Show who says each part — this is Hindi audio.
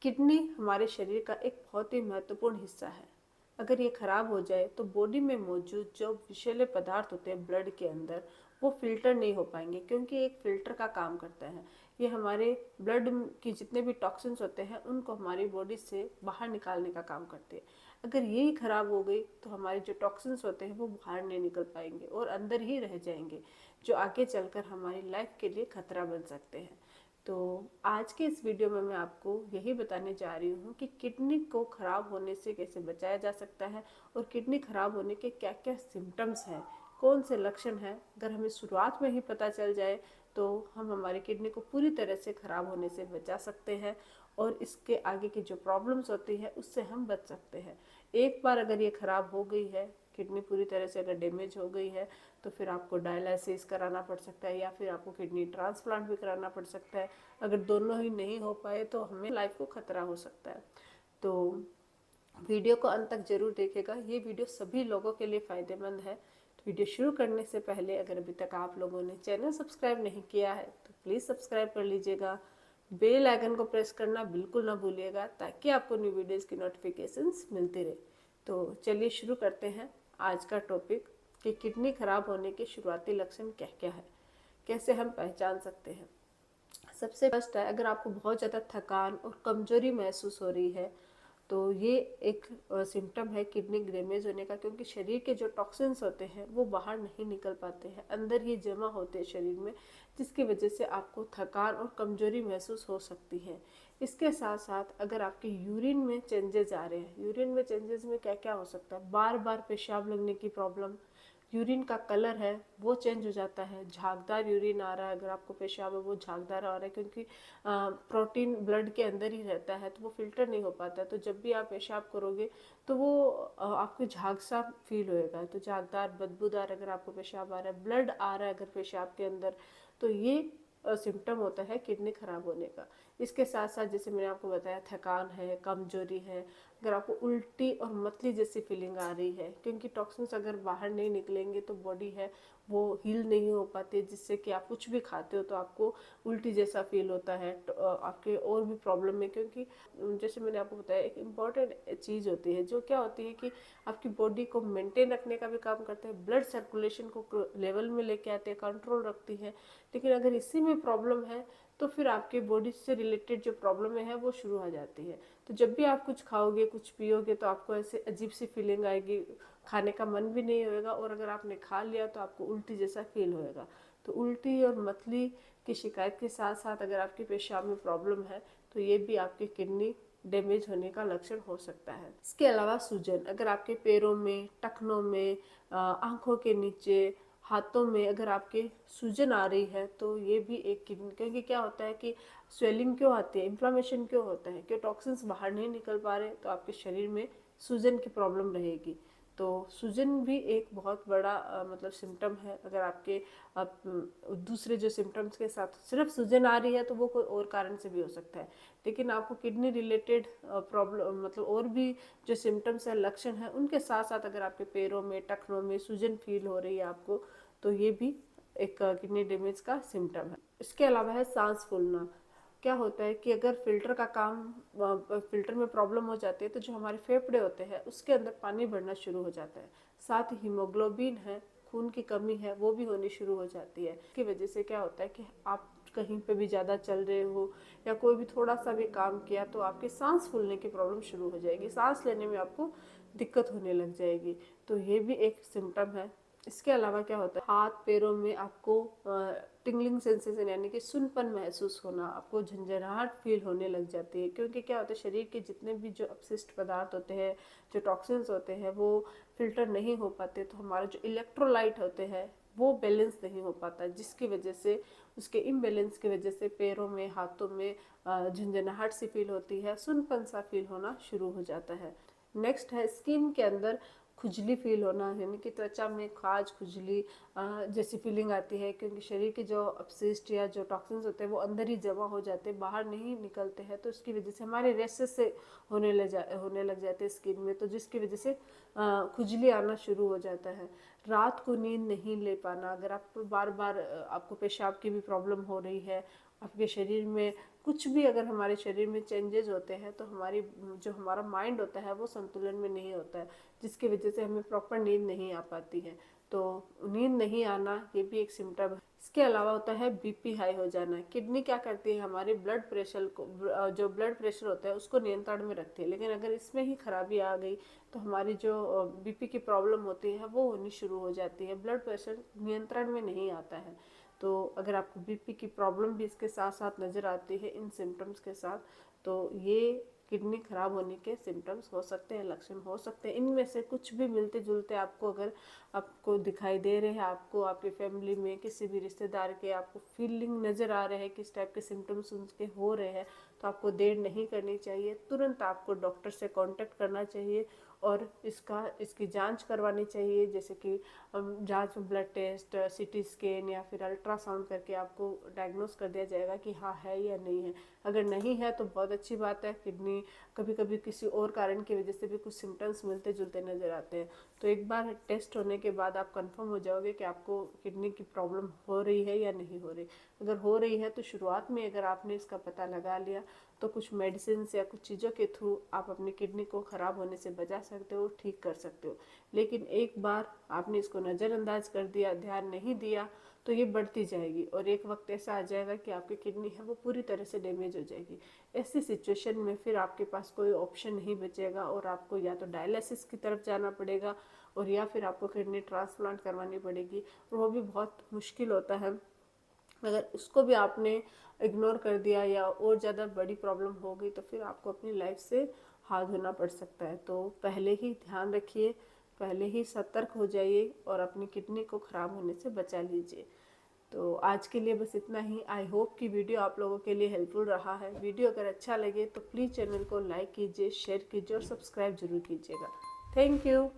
Speaker 1: किडनी हमारे शरीर का एक बहुत ही महत्वपूर्ण हिस्सा है। अगर ये खराब हो जाए तो बॉडी में मौजूद जो विषैले पदार्थ होते हैं ब्लड के अंदर, वो फिल्टर नहीं हो पाएंगे, क्योंकि एक फिल्टर का काम करता है। ये हमारे ब्लड की जितने भी टॉक्सिन्स होते हैं उनको हमारी बॉडी से बाहर निकालने का काम करते हैं। अगर यही खराब हो गई तो हमारे जो टॉक्सिन्स होते हैं वो बाहर नहीं निकल पाएंगे और अंदर ही रह जाएंगे, जो आगे चलकर हमारी लाइफ के लिए खतरा बन सकते हैं। तो आज के इस वीडियो में मैं आपको यही बताने जा रही हूँ कि किडनी को ख़राब होने से कैसे बचाया जा सकता है और किडनी ख़राब होने के क्या क्या सिम्टम्स हैं, कौन से लक्षण हैं। अगर हमें शुरुआत में ही पता चल जाए तो हम हमारी किडनी को पूरी तरह से ख़राब होने से बचा सकते हैं और इसके आगे की जो प्रॉब्लम्स होती है उससे हम बच सकते हैं। एक बार अगर ये ख़राब हो गई है, किडनी पूरी तरह से अगर डैमेज हो गई है, तो फिर आपको डायलिसिस कराना पड़ सकता है या फिर आपको किडनी ट्रांसप्लांट भी कराना पड़ सकता है। अगर दोनों ही नहीं हो पाए तो हमें लाइफ को खतरा हो सकता है। तो वीडियो को अंत तक जरूर देखेगा, ये वीडियो सभी लोगों के लिए फ़ायदेमंद है। तो वीडियो शुरू करने से पहले अगर अभी तक आप लोगों ने चैनल सब्सक्राइब नहीं किया है तो प्लीज़ सब्सक्राइब कर लीजिएगा। बेल आइकन को प्रेस करना बिल्कुल ना भूलिएगा ताकि आपको न्यू वीडियोस की नोटिफिकेशंस मिलती रहे। तो चलिए शुरू करते हैं आज का टॉपिक कि किडनी खराब होने के शुरुआती लक्षण क्या क्या है, कैसे हम पहचान सकते हैं। सबसे फर्स्ट है, अगर आपको बहुत ज़्यादा थकान और कमजोरी महसूस हो रही है तो ये एक सिम्टम है किडनी डैमेज होने का, क्योंकि शरीर के जो टॉक्सिन्स होते हैं वो बाहर नहीं निकल पाते हैं, अंदर ही जमा होते हैं शरीर में, जिसकी वजह से आपको थकान और कमजोरी महसूस हो सकती है। इसके साथ साथ अगर आपके यूरिन में चेंजेस आ रहे हैं, यूरिन में चेंजेस में क्या क्या हो सकता है, बार बार पेशाब लगने की प्रॉब्लम, यूरिन का कलर है वो चेंज हो जाता है, झागदार यूरिन आ रहा है, अगर आपको पेशाब है वो झागदार आ रहा है, क्योंकि प्रोटीन ब्लड के अंदर ही रहता है तो वो फिल्टर नहीं हो पाता है। तो जब भी आप पेशाब करोगे तो वो आपको झाग सा फील होएगा, तो झागदार बदबूदार अगर आपको पेशाब आ रहा है, ब्लड आ रहा है अगर पेशाब के अंदर, तो ये सिम्टम होता है किडनी खराब होने का। इसके साथ साथ जैसे मैंने आपको बताया, थकान है, कमजोरी है, अगर आपको उल्टी और मतली जैसी फीलिंग आ रही है, क्योंकि टॉक्सिन्स अगर बाहर नहीं निकलेंगे तो बॉडी है वो हील नहीं हो पाती, जिससे कि आप कुछ भी खाते हो तो आपको उल्टी जैसा फील होता है। आपके और भी प्रॉब्लम है, क्योंकि जैसे मैंने आपको बताया एक इम्पॉर्टेंट चीज़ होती है जो क्या होती है कि आपकी बॉडी को मेंटेन रखने का भी काम करता है, ब्लड सर्कुलेशन को लेवल में लेके आते हैं, कंट्रोल रखती है। लेकिन अगर इसी में प्रॉब्लम है तो फिर आपके बॉडी से रिलेटेड जो प्रॉब्लम है वो शुरू हो जाती है। तो जब भी आप कुछ खाओगे, कुछ पियोगे, तो आपको ऐसे अजीब सी फीलिंग आएगी, खाने का मन भी नहीं होएगा, और अगर आपने खा लिया तो आपको उल्टी जैसा फील होएगा। तो उल्टी और मतली की शिकायत के साथ साथ अगर आपके पेशाब में प्रॉब्लम है तो ये भी आपकी किडनी डैमेज होने का लक्षण हो सकता है। इसके अलावा सूजन, अगर आपके पैरों में, टखनों में, आंखों के नीचे, हाथों में अगर आपके सूजन आ रही है तो ये भी एक किडनी, क्योंकि क्या होता है कि स्वेलिंग क्यों आती है, इन्फ्लामेशन क्यों होता है, क्यों टॉक्सिन्स बाहर नहीं निकल पा रहे, तो आपके शरीर में सूजन की प्रॉब्लम रहेगी। तो सूजन भी एक बहुत बड़ा मतलब सिम्टम है। अगर आपके दूसरे जो सिम्टम्स के साथ सिर्फ सूजन आ रही है तो वो कोई और कारण से भी हो सकता है, लेकिन आपको किडनी रिलेटेड प्रॉब्लम मतलब और भी जो सिम्टम्स है, लक्षण है, उनके साथ साथ अगर आपके पैरों में, टखनों में सूजन फील हो रही है आपको, तो ये भी एक किडनी डैमेज का सिम्टम है। इसके अलावा है सांस फूलना। क्या होता है कि अगर फिल्टर का काम, फिल्टर में प्रॉब्लम हो जाती है तो जो हमारे फेफड़े होते हैं उसके अंदर पानी भरना शुरू हो जाता है, साथ ही हीमोग्लोबिन है, खून की कमी है, वो भी होनी शुरू हो जाती है। इसकी वजह से क्या होता है कि आप कहीं पे भी ज़्यादा चल रहे हो या कोई भी थोड़ा सा भी काम किया तो आपकी सांस फूलने की प्रॉब्लम शुरू हो जाएगी, सांस लेने में आपको दिक्कत होने लग जाएगी। तो ये भी एक सिम्टम है। इसके अलावा क्या होता है, हाथ पैरों में आपको टिंगलिंग सेंसेशन यानी कि सुनपन महसूस होना, आपको झंझनाहट फील होने लग जाती है, क्योंकि क्या होता है शरीर के जितने भी जो अपशिष्ट पदार्थ होते हैं, जो टॉक्सिन्स होते हैं, वो फिल्टर नहीं हो पाते, तो हमारा जो इलेक्ट्रोलाइट होते हैं वो बैलेंस नहीं हो पाता, जिसकी वजह से उसके इम्बैलेंस की वजह से पैरों में, हाथों में झंझनाहट सी फील होती है, सुनपन सा फील होना शुरू हो जाता है। नेक्स्ट है स्किन के अंदर खुजली फील होना, यानी कि त्वचा में खाज, खुजली जैसी फीलिंग आती है, क्योंकि शरीर के जो अपशिष्ट या जो टॉक्सिन्स होते हैं वो अंदर ही जमा हो जाते हैं, बाहर नहीं निकलते हैं, तो उसकी वजह से हमारे रेशेस से होने लग जाते हैं स्किन में, तो जिसकी वजह से खुजली आना शुरू हो जाता है। रात को नींद नहीं ले पाना, अगर आप बार बार आपको पेशाब की भी प्रॉब्लम हो रही है, आपके शरीर में कुछ भी अगर हमारे शरीर में चेंजेस होते हैं तो हमारा माइंड होता है वो संतुलन में नहीं होता है, जिसकी वजह से हमें प्रॉपर नींद नहीं आ पाती है। तो नींद नहीं आना ये भी एक सिम्टम है। इसके अलावा होता है बीपी हाई हो जाना। किडनी क्या करती है, हमारे ब्लड प्रेशर को, जो ब्लड प्रेशर होता है उसको नियंत्रण में रखती है, लेकिन अगर इसमें ही खराबी आ गई तो हमारी जो बीपी की प्रॉब्लम होती है वो होनी शुरू हो जाती है। ब्लड प्रेशर नियंत्रण में नहीं आता है। तो अगर आपको बीपी की प्रॉब्लम भी इसके साथ साथ नज़र आती है इन सिम्टम्स के साथ, तो ये किडनी खराब होने के सिम्टम्स हो सकते हैं, लक्षण हो सकते हैं। इनमें से कुछ भी मिलते जुलते आपको अगर आपको दिखाई दे रहे हैं, आपको आपकी फैमिली में किसी भी रिश्तेदार के आपको फीलिंग नज़र आ रहे हैं, किस टाइप के सिम्टम्स उनके हो रहे हैं, तो आपको देर नहीं करनी चाहिए। तुरंत आपको डॉक्टर से कांटेक्ट करना चाहिए और इसकी जांच करवानी चाहिए, जैसे कि जांच में ब्लड टेस्ट, सीटी स्कैन या फिर अल्ट्रासाउंड करके आपको डायग्नोस कर दिया जाएगा कि हाँ है या नहीं है। अगर नहीं है तो बहुत अच्छी बात है। किडनी कभी कभी किसी और कारण की वजह से भी कुछ सिम्टम्स मिलते जुलते नज़र आते हैं, तो एक बार टेस्ट होने के बाद आप कंफर्म हो जाओगे कि आपको किडनी की प्रॉब्लम हो रही है या नहीं हो रही। अगर हो रही है तो शुरुआत में अगर आपने इसका पता लगा लिया तो कुछ मेडिसिन या कुछ चीज़ों के थ्रू आप अपनी किडनी को ख़राब होने से बचा सकते हो, ठीक कर सकते हो। लेकिन एक बार आपने इसको नज़रअंदाज कर दिया, ध्यान नहीं दिया, तो ये बढ़ती जाएगी और एक वक्त ऐसा आ जाएगा कि आपकी किडनी है वो पूरी तरह से डैमेज हो जाएगी। ऐसी सिचुएशन में फिर आपके पास कोई ऑप्शन नहीं बचेगा और आपको या तो डायलिसिस की तरफ जाना पड़ेगा और या फिर आपको किडनी ट्रांसप्लांट करवानी पड़ेगी, और वो भी बहुत मुश्किल होता है। अगर उसको भी आपने इग्नोर कर दिया या और ज़्यादा बड़ी प्रॉब्लम हो गई तो फिर आपको अपनी लाइफ से हाथ धोना पड़ सकता है। तो पहले ही ध्यान रखिए, पहले ही सतर्क हो जाइए और अपनी किडनी को ख़राब होने से बचा लीजिए। तो आज के लिए बस इतना ही। आई होप कि वीडियो आप लोगों के लिए हेल्पफुल रहा है। वीडियो अगर अच्छा लगे तो प्लीज़ चैनल को लाइक कीजिए, शेयर कीजिए और सब्सक्राइब जरूर कीजिएगा। Thank you.